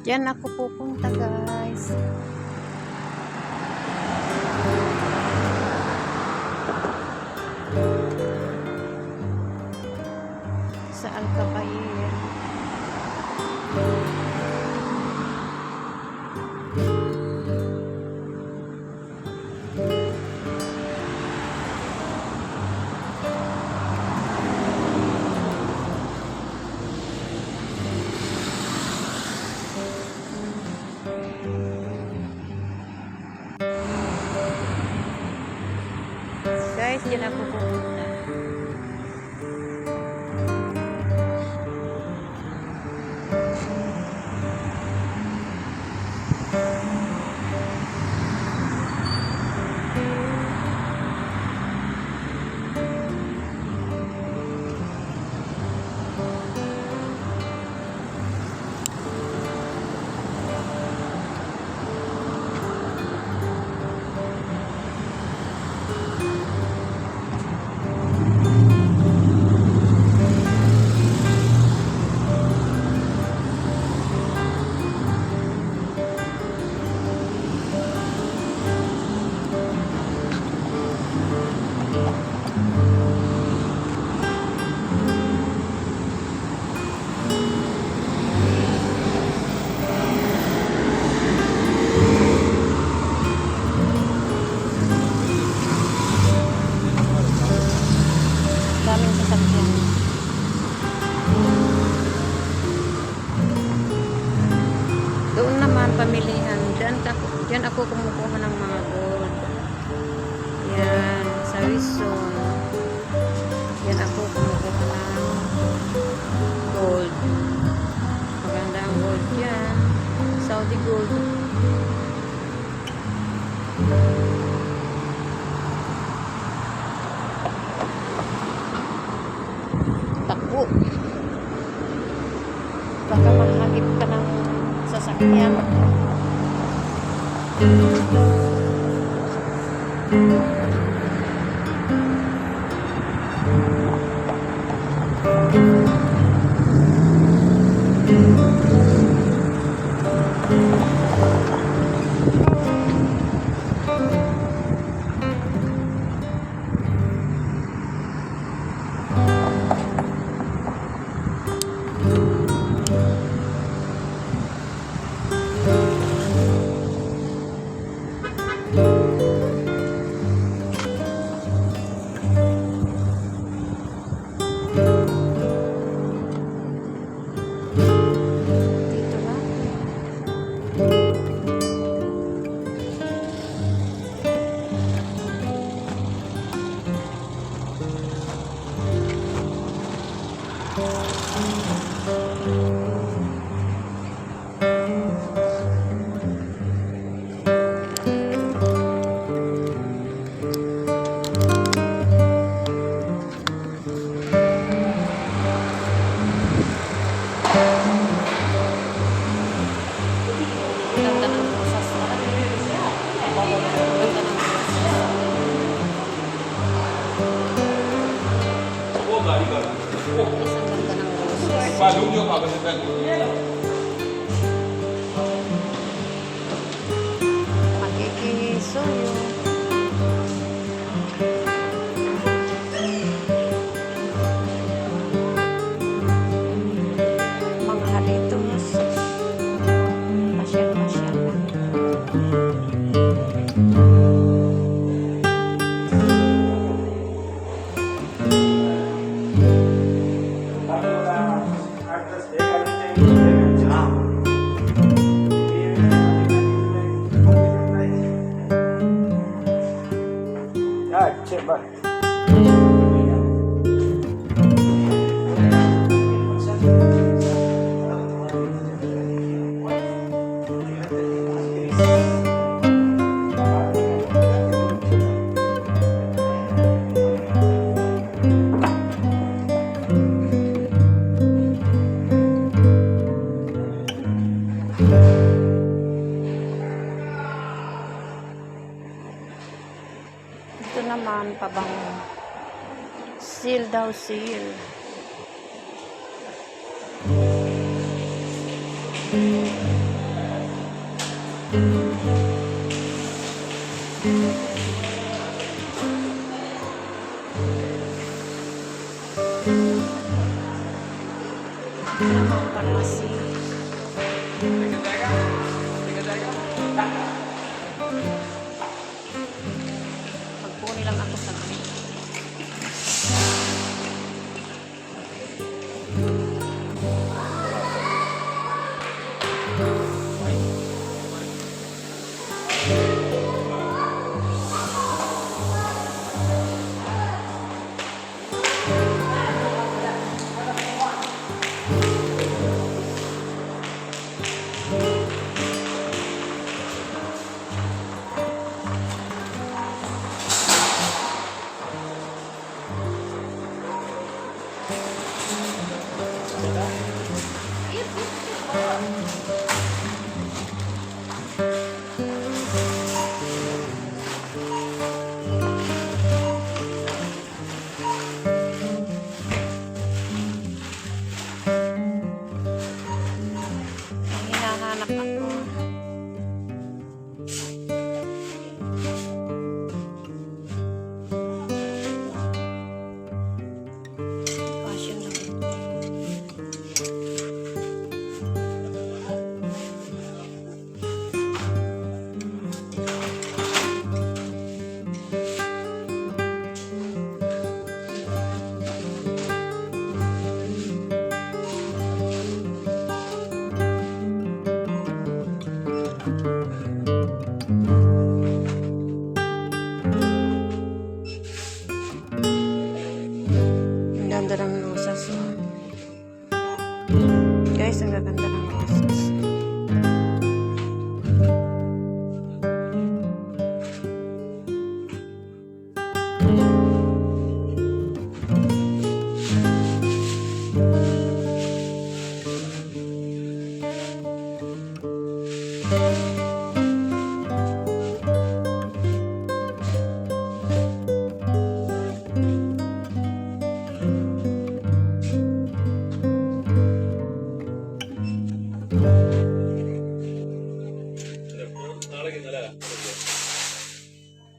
Diyan ako pupunta, guys. Sa Alcabair. Guys, diyan ako pupunta. Daming sasakyan. Doon naman pamilihan. Diyan ako kumukuha ng mga gold. Yan, sa Wison. Yan ako kumukuha ng gold. Maganda ang gold yan. Saudi gold. Takbo. Baka mahagip ka ng sasakyan. Dito ba? Ganda ng rosas na. Ganda ng Makikisuyo. Mga halitos. Masyal-masyal lang. Seal daw, seal. Namang parmasi. Magpuni lang ako sa kami. Hinahanap ako. Passion lang ito. Ang ganda ng rosas. Oh. Guys, ang gaganda ng rosas.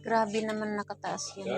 Grabe naman nakataas yun.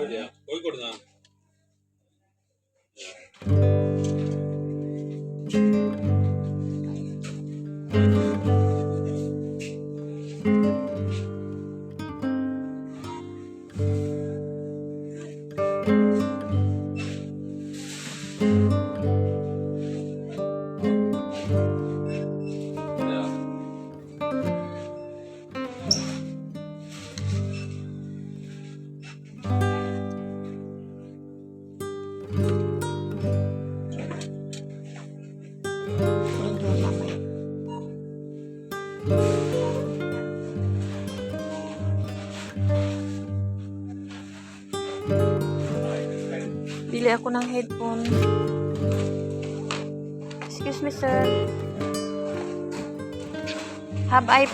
Bili ako ng headphone. Excuse me, sir. Have I,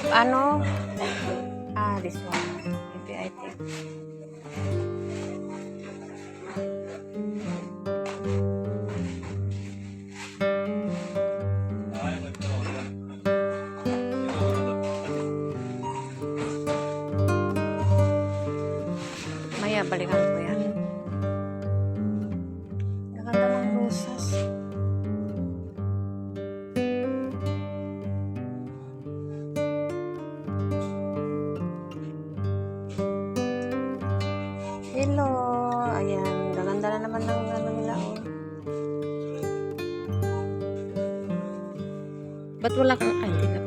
this one. Maybe I think. Maya, balikan ko yan. Ganda ng rosas. Hello. Ayan. Gaganda na naman ng ano nila. Oh. Ba't wala kang hindi na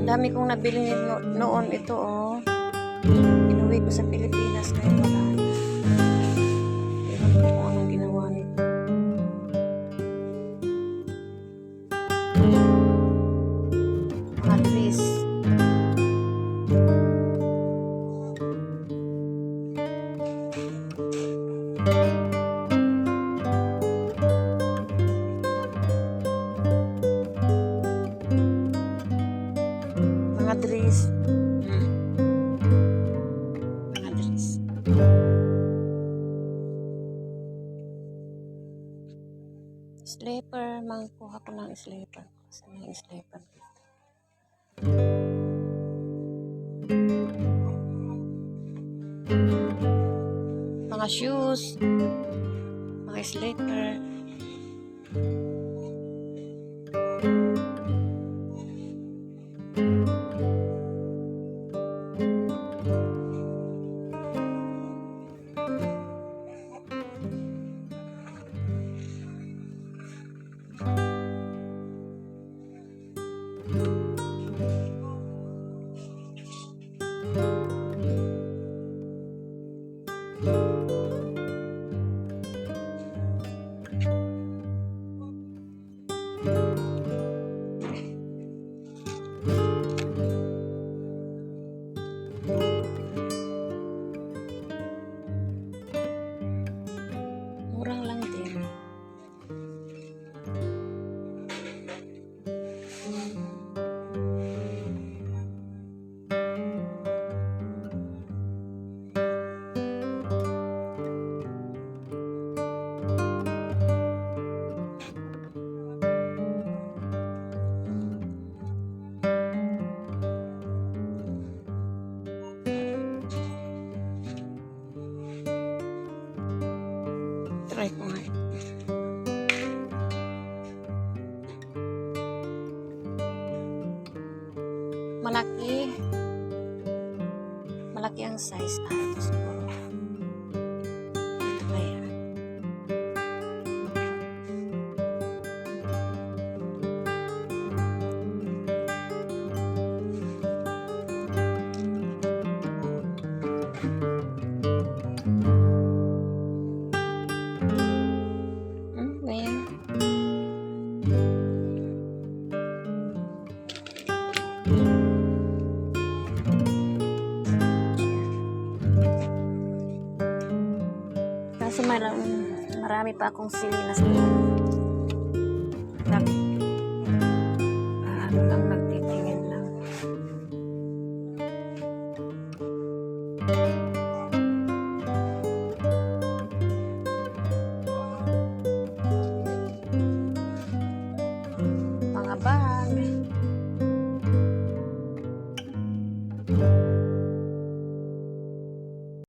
dami kong nabili noon ito, oh. Inuwi ko sa Pilipinas kaya wala na. Ewan ko kung anong ginawa nito. Mga trees. ang sleeper ko. Saan yung sleeper ko? Mga shoes, mga sleeper. Murang lang din. Try ko nga. Malaki. Malaki ang size. Ito siguro. Ito kaya. Ngayon. Kaso marami pa akong silinas doon. Ano lang, nagtitingin lang.